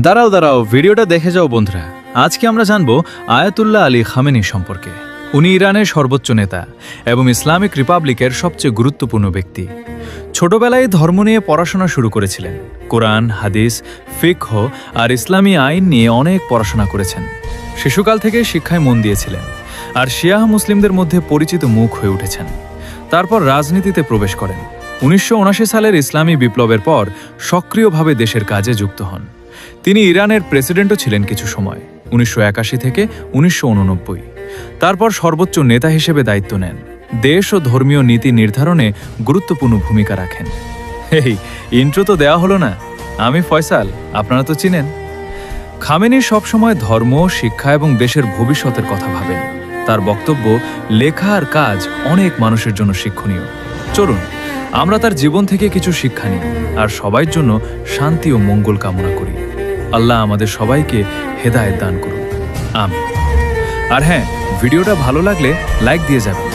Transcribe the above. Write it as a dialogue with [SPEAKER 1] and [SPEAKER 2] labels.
[SPEAKER 1] দাঁড়াও দাঁড়াও, ভিডিওটা দেখে যাও বন্ধুরা। আজকে আমরা জানবো আয়াতুল্লাহ আলী খামেনি সম্পর্কে। উনি ইরানের সর্বোচ্চ নেতা এবং ইসলামিক রিপাবলিকের সবচেয়ে গুরুত্বপূর্ণ ব্যক্তি। ছোটবেলায় ধর্ম নিয়ে পড়াশোনা শুরু করেছিলেন। কোরআন, হাদিস, ফিকহ আর ইসলামী আইন নিয়ে অনেক পড়াশোনা করেছেন। শিশুকাল থেকে শিক্ষায় মন দিয়েছিলেন আর শিয়া মুসলিমদের মধ্যে পরিচিত মুখ হয়ে উঠেছেন। তারপর রাজনীতিতে প্রবেশ করেন। 1979 সালের ইসলামী বিপ্লবের পর সক্রিয়ভাবে দেশের কাজে যুক্ত হন। তিনি ইরানের প্রেসিডেন্টও ছিলেন কিছু সময়, 1981 থেকে 1989। তারপর সর্বোচ্চ নেতা হিসেবে দায়িত্ব নেন। দেশ ও ধর্মীয় নীতি নির্ধারণে গুরুত্বপূর্ণ ভূমিকা রাখেন। এই ইন্ট্রো তো দেওয়া হলো না। আমি ফয়সাল, আপনারা তো চিনেন। খামেনি সবসময় ধর্ম, শিক্ষা এবং দেশের ভবিষ্যতের কথা ভাবেন। তার বক্তব্য, লেখা আর কাজ অনেক মানুষের জন্য শিক্ষণীয়। চলুন আমরা তার জীবন থেকে কিছু শিক্ষা নিই আর সবার জন্য শান্তি ও মঙ্গল কামনা করি। আল্লাহ আমাদের সবাইকে হেদায়েত দান করুন, আমিন। আর হ্যাঁ, ভিডিওটা ভালো লাগলে লাইক দিয়ে যাবেন।